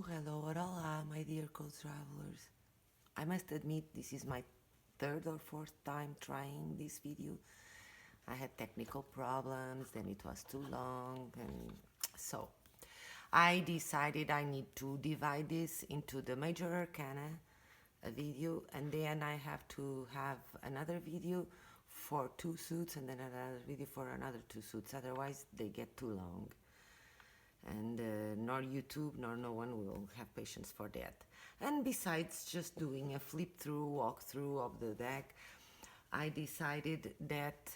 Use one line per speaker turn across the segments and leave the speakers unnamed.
Hello, hola, my dear co-travelers. I must admit this is my third or fourth time trying this video. I had technical problems, then it was too long, and so I decided I need to divide this into the major arcana, a video, and then I have to have another video for two suits and then another video for another two suits, otherwise they get too long. And nor YouTube nor no one will have patience for that. And besides just doing a flip through, walkthrough of the deck, I decided that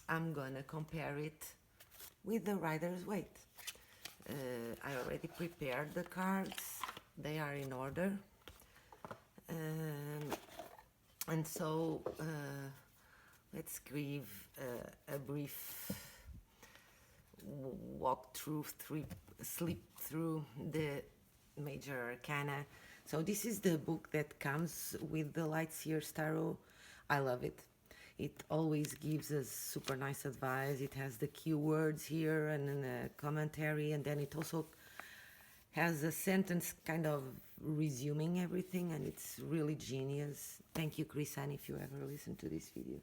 I'm gonna compare it with the Rider's Waite. I already prepared the cards, they are in order. And so let's give a brief walk through, slip through the major arcana. So this is the book that comes with the Light Seer'S tarot. I love it. It always gives us super nice advice. It has the keywords here and a commentary, and then it also has a sentence kind of resuming everything, and it's really genius. Thank you, Chrisanne, if you ever listen to this video.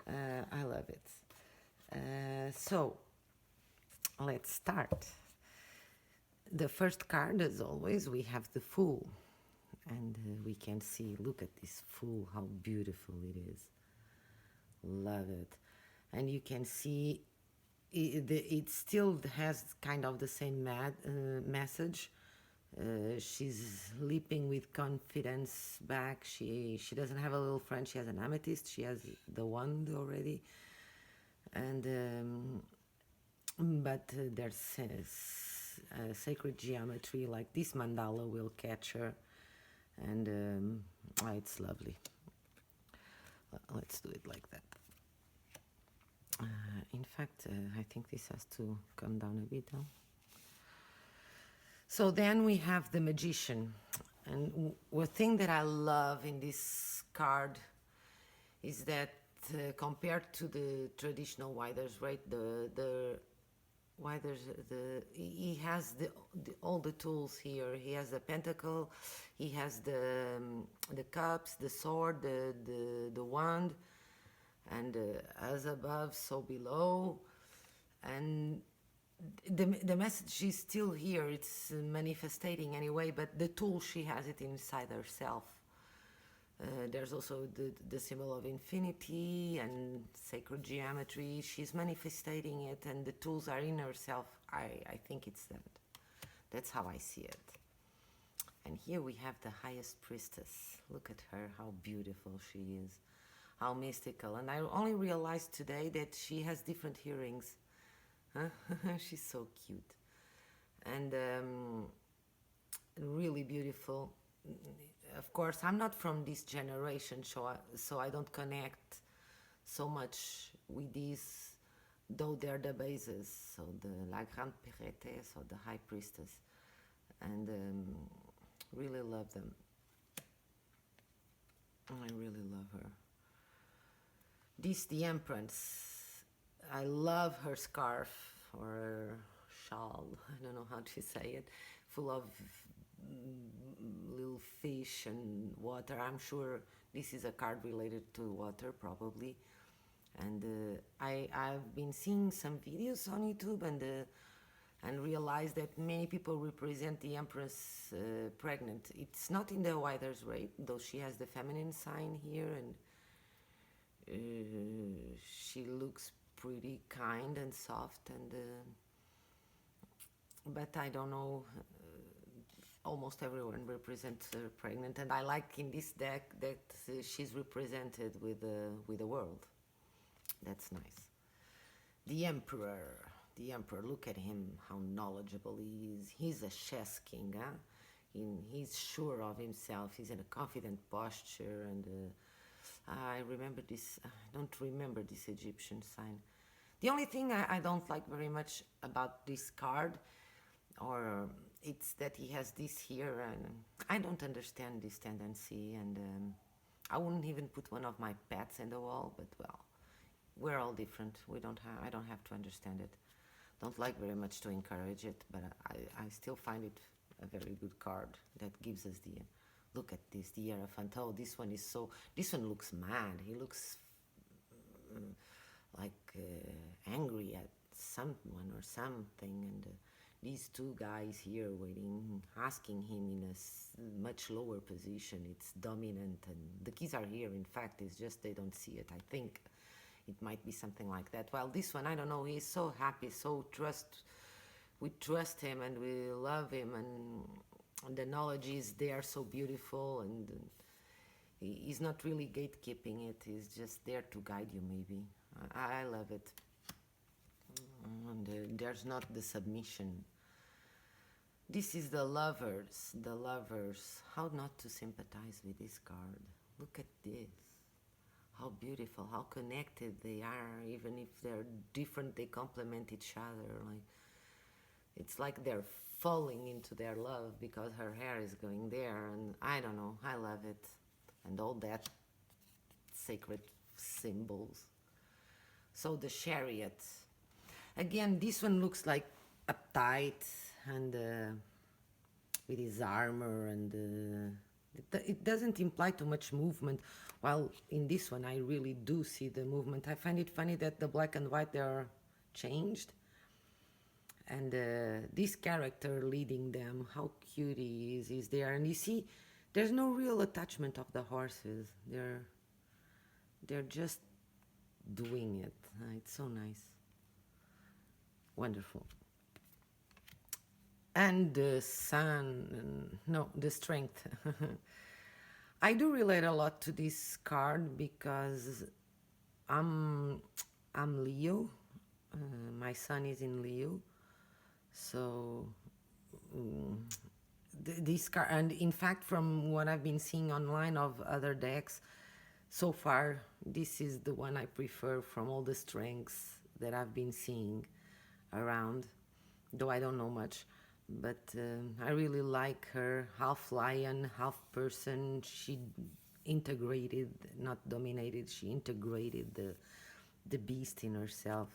I love it. So let's start. The first card, as always, we have the Fool, and we can see, look at this Fool, how beautiful it is. Love it. And you can see it still has kind of the same message. She's leaping with confidence back. She doesn't have a little friend, she has an amethyst, she has the wand already. And but there's sacred geometry, like this mandala will catch her, and it's lovely. Let's do it like that. In fact, I think this has to come down a bit now. So then we have the Magician, and one thing that I love in this card is that compared to the traditional Rider's Waite, he has all the tools here. He has the pentacle, he has the cups, the sword, the wand, and as above, so below. And the message is still here. It's manifesting anyway, but the tool, she has it inside herself. There's also the symbol of infinity and sacred geometry. She's manifesting it, and the tools are in herself. I think it's that. That's how I see it. And here we have the highest priestess. Look at her, how beautiful she is, how mystical. And I only realized today that she has different earrings. Huh? She's so cute. And really beautiful. Of course, I'm not from this generation, so I don't connect so much with these, though they're the bases. So the La Grande Priestess, or the High Priestess, and really love them. I really love her. This, the Temperance. I love her scarf or her shawl. I don't know how to say it. Full of little fish and water. I'm sure this is a card related to water, probably. And I've been seeing some videos on YouTube and realized that many people represent the Empress pregnant. It's not in the Rider's Waite, though she has the feminine sign here, and she looks pretty kind and soft, and but I don't know. Almost everyone represents her pregnant, and I like in this deck that she's represented with the world. That's nice. The Emperor. The Emperor, look at him, how knowledgeable he is. He's a chess king, huh? He's sure of himself. He's in a confident posture, and I remember this. I don't remember this Egyptian sign. The only thing I don't like very much about this card, or it's that he has this here, and I don't understand this tendency, and I wouldn't even put one of my pets in the wall, but well, we're all different. I don't have to understand it. Don't like very much to encourage it, but I still find it a very good card that gives us the look at this, the Hierophant. Oh, this one looks mad. He looks like angry at someone or something, and these two guys here waiting, asking him in a much lower position. It's dominant, and the keys are here. In fact, it's just they don't see it. I think it might be something like that. Well, this one, I don't know. He's so happy, we trust him and we love him, and the knowledge is there, so beautiful, and he's not really gatekeeping it. He's just there to guide you, maybe. I love it. And there's not the submission. This is the lovers. The lovers. How not to sympathize with this card? Look at this. How beautiful, how connected they are. Even if they're different, they complement each other. Like, it's like they're falling into their love because her hair is going there, and I don't know, I love it. And all that sacred symbols. So the Chariot. Again, this one looks like uptight and with his armor, and it doesn't imply too much movement. While in this one, I really do see the movement. I find it funny that the black and white, they are changed. And this character leading them, how cute he is there. And you see, there's no real attachment of the horses. They're just doing it. It's so nice. Wonderful. And the sun, no, the strength. I do relate a lot to this card because I'm Leo. My sun is in Leo. So this card, and in fact, from what I've been seeing online of other decks, so far, this is the one I prefer from all the strengths that I've been seeing around, though I don't know much. But I really like her, half lion, half person. She integrated, not dominated, she integrated the beast in herself.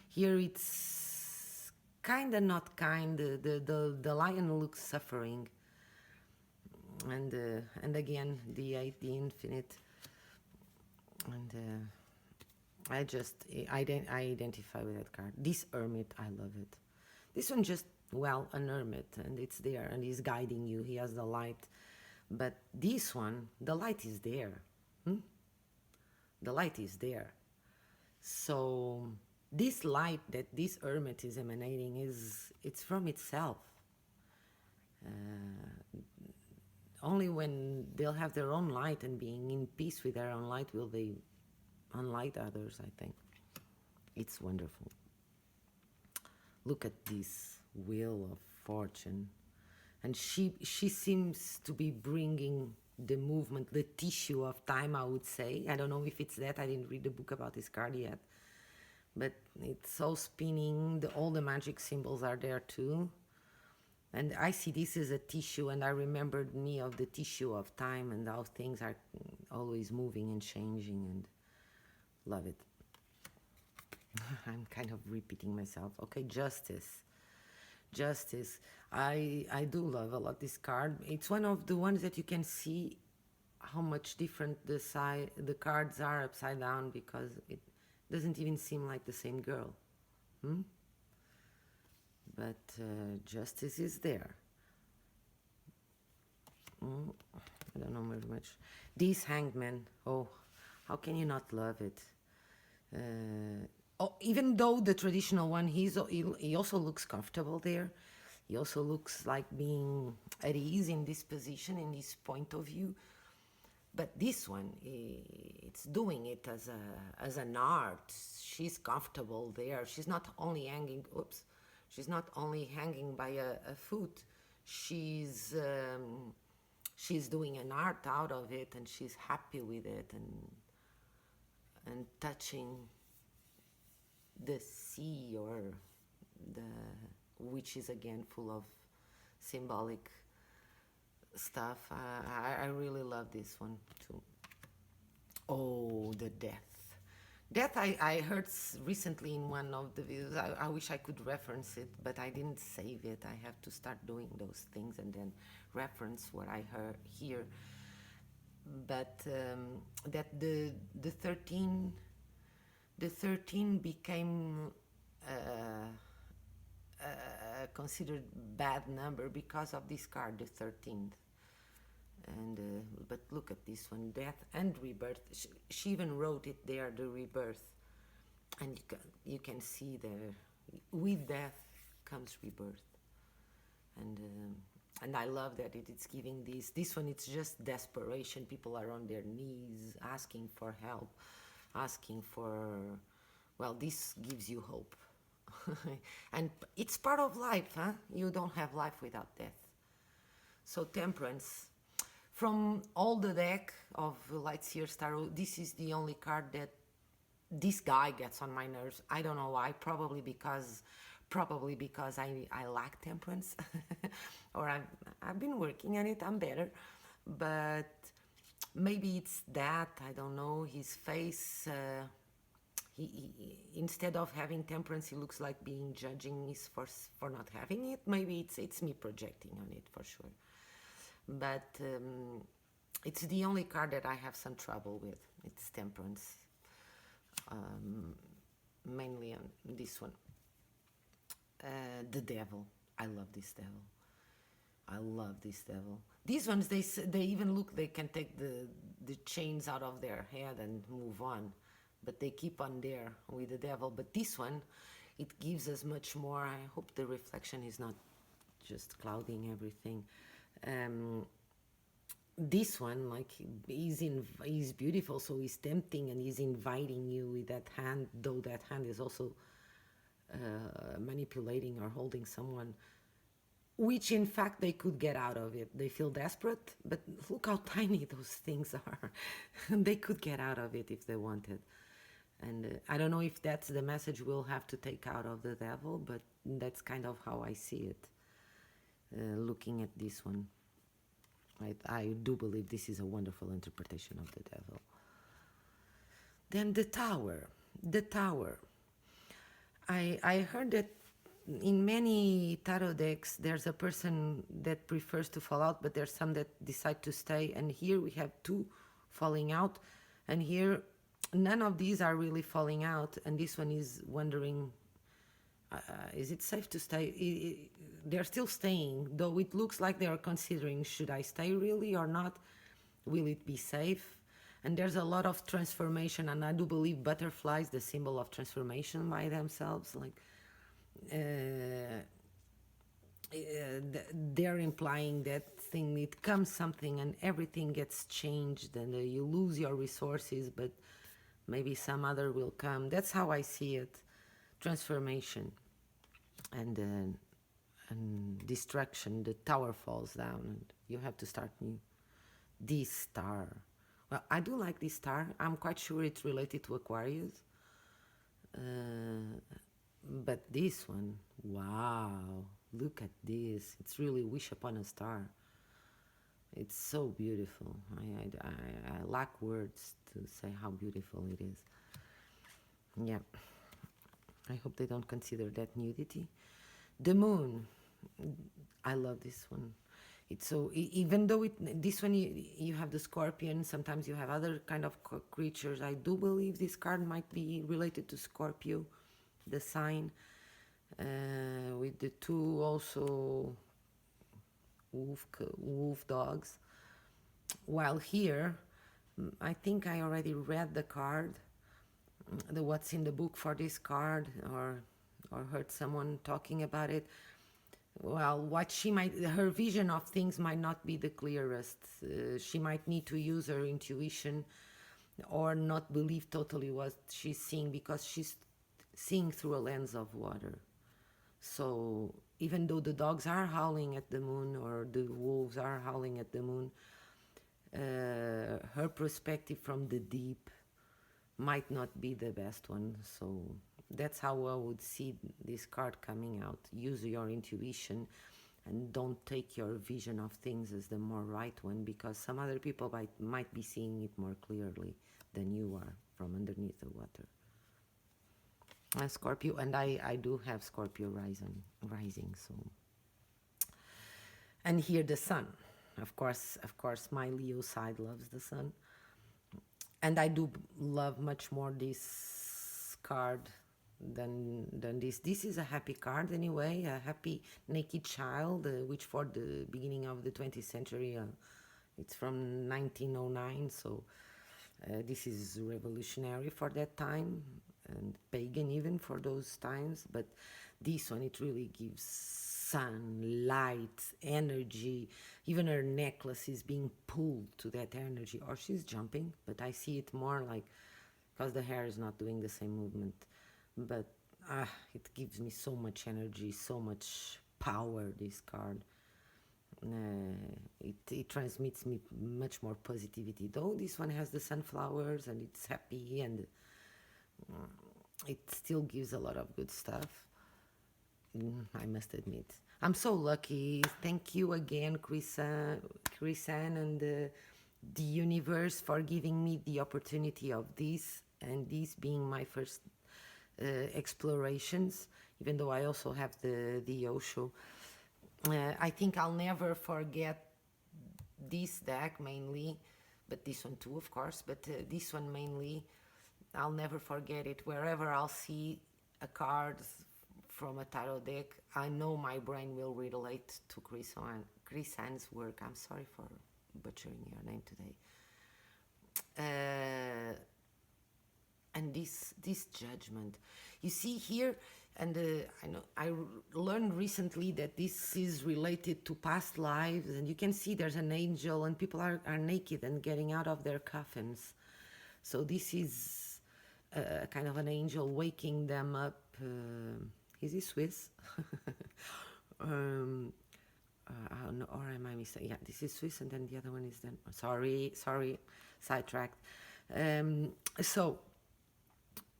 Here it's kind of not kind. The lion looks suffering. And again, the 8, the infinite. And I identify with that card. This hermit, I love it. This one just, well, an hermit, and it's there, and he's guiding you. He has the light. But this one, the light is there. The light is there. So this light that this hermit is emanating it's from itself. Only when they'll have their own light and being in peace with their own light will they unlight others, I think. It's wonderful. Look at this wheel of fortune. And she seems to be bringing the movement, the tissue of time, I would say. I don't know if it's that. I didn't read the book about this card yet. But it's all spinning. All the magic symbols are there too. And I see this as a tissue, and I remembered me of the tissue of time and how things are always moving and changing, and love it. I'm kind of repeating myself. Okay, Justice. Justice. I do love a lot this card. It's one of the ones that you can see how much different the cards are upside down, because it doesn't even seem like the same girl. But Justice is there. I don't know very much. This Hangman, oh, how can you not love it? Even though the traditional one, he also looks comfortable there. He also looks like being at ease in this position, in this point of view. But this one, it's doing it as an art. She's comfortable there. She's not only hanging. She's not only hanging by a foot. She's doing an art out of it, and she's happy with it, and touching the sea, or which is again full of symbolic stuff. I really love this one too. Oh, the death. That I heard recently in one of the videos. I wish I could reference it, but I didn't save it. I have to start doing those things and then reference what I heard here. But that the 13 became considered bad number because of this card, the 13th. And but look at this one, death and rebirth. She even wrote it there, the rebirth, and you can see there, with death comes rebirth. And I love that it's giving this one. It's just desperation. People are on their knees asking for help, asking for, well, this gives you hope. And it's part of life, huh? You don't have life without death. So Temperance, from all the deck of Light Seer'S Tarot, this is the only card that this guy gets on my nerves. I don't know why. Probably because I lack temperance, or I've been working on it. I'm better, but maybe it's that, I don't know. His face. He instead of having temperance, he looks like being judging me for not having it. Maybe it's me projecting on it, for sure. But it's the only card that I have some trouble with. It's Temperance, mainly on this one. The Devil. I love this devil. I love this devil. These ones, they even look, they can take the chains out of their head and move on, but they keep on there with the devil. But this one, it gives us much more. I hope the reflection is not just clouding everything. This one, like, he's beautiful, so he's tempting, and he's inviting you with that hand, though that hand is also manipulating or holding someone, which in fact they could get out of it. They feel desperate, but look how tiny those things are. They could get out of it if they wanted. And I don't know if that's the message we'll have to take out of the devil, but that's kind of how I see it, looking at this one. I do believe this is a wonderful interpretation of the devil. Then the Tower. The Tower. I heard that in many tarot decks there's a person that prefers to fall out, but there's some that decide to stay. And here we have two falling out, and here none of these are really falling out, and this one is wondering, is it safe to stay? They're still staying, though it looks like they are considering, should I stay really or not? Will it be safe? And there's a lot of transformation, and I do believe butterflies, the symbol of transformation by themselves, like they're implying that thing, it comes something and everything gets changed, and you lose your resources, but maybe some other will come. That's how I see it. Transformation and destruction. The tower falls down and you have to start new. This star. Well, I do like this star. I'm quite sure it's related to Aquarius. But this one, wow, look at this. It's really wish upon a star. It's so beautiful. I lack words to say how beautiful it is. Yeah. I hope they don't consider that nudity. The moon. I love this one. It's so, even though this one you have the scorpion, sometimes you have other kind of creatures. I do believe this card might be related to Scorpio, the sign, with the two also wolf dogs. While here, I think I already read the card, the what's in the book for this card, or heard someone talking about it. Well, her vision of things might not be the clearest. She might need to use her intuition or not believe totally what she's seeing, because she's seeing through a lens of water. So even though the dogs are howling at the moon, or the wolves are howling at the moon, her perspective from the deep might not be the best one. So that's how I would see this card coming out. Use your intuition and don't take your vision of things as the more right one, because some other people might be seeing it more clearly than you are from underneath the water. Scorpio, and I do have Scorpio rising, so. And here the sun, of course, my Leo side loves the sun, and I do love much more this card than this. This is a happy card anyway, a happy naked child, which for the beginning of the 20th century, it's from 1909, so this is revolutionary for that time and pagan even for those times. But this one, it really gives sun, light, energy. Even her necklace is being pulled to that energy, or she's jumping, but I see it more like because the hair is not doing the same movement. But it gives me so much energy, so much power, this card. It transmits me much more positivity, though this one has the sunflowers and it's happy, and it still gives a lot of good stuff. I must admit, I'm so lucky. Thank you again, Chrisanne and the universe, for giving me the opportunity of this, and this being my first explorations, even though I also have the Osho. I think I'll never forget this deck mainly, but this one too, of course, but this one mainly, I'll never forget it. Wherever I'll see a card from a tarot deck, I know my brain will relate to Chrisanne's work. I'm sorry for butchering your name today. And this judgment, you see here, and I know I learned recently that this is related to past lives, and you can see there's an angel, and people are naked and getting out of their coffins. So this is kind of an angel waking them up. Is he Swiss? No, or am I mistaken? Yeah, this is Swiss, and then the other one is then. Sorry, sidetracked. So.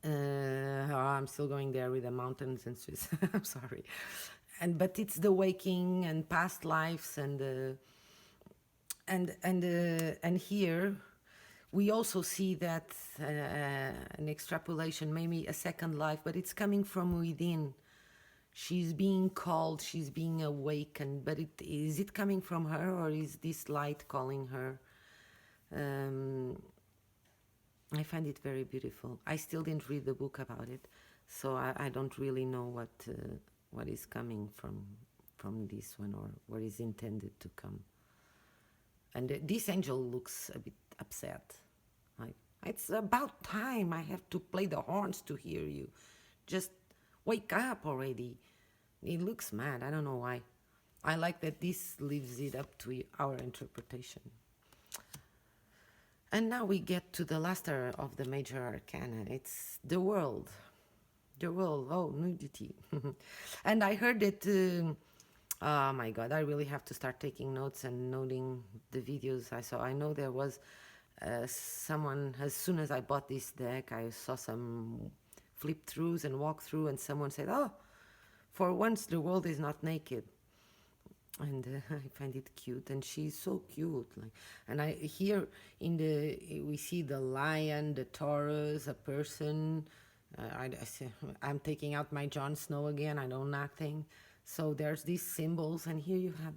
I'm still going there with the mountains and Swiss. I'm sorry, but it's the waking and past lives, and here we also see that an extrapolation, maybe a second life, but it's coming from within. She's being called, she's being awakened, but is it coming from her, or is this light calling her? I find it very beautiful. I still didn't read the book about it, so I don't really know what is coming from this one, or what is intended to come. And this angel looks a bit upset. Like, it's about time. I have to play the horns to hear you. Just wake up already. It looks mad. I don't know why. I like that this leaves it up to our interpretation. And now we get to the last of the major arcana. It's the world. The world. Oh, nudity. And I heard that, oh my God, I really have to start taking notes and noting the videos I saw. I know there was someone, as soon as I bought this deck, I saw some flip-throughs and walk-through, and someone said, oh, for once the world is not naked. And I find it cute, and she's so cute. Like, and I here we see the lion, the Taurus, a person. I'm taking out my Jon Snow again. I know nothing. So there's these symbols, and here you have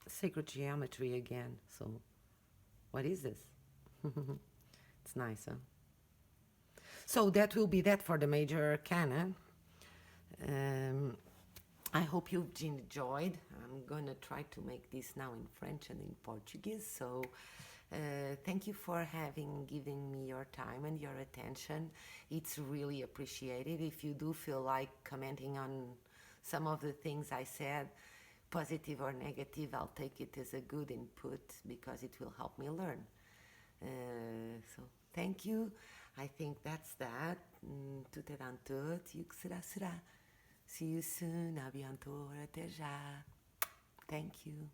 sacred geometry again. So what is this? It's nice, huh? So that will be that for the major arcana. I hope you've enjoyed. I'm going to try to make this now in French and in Portuguese. So thank you for giving me your time and your attention. It's really appreciated. If you do feel like commenting on some of the things I said, positive or negative, I'll take it as a good input, because it will help me learn. So thank you. I think that's that. Tout est dans tout. E o que será, será. See you soon. A bientôt. Até já. Thank you.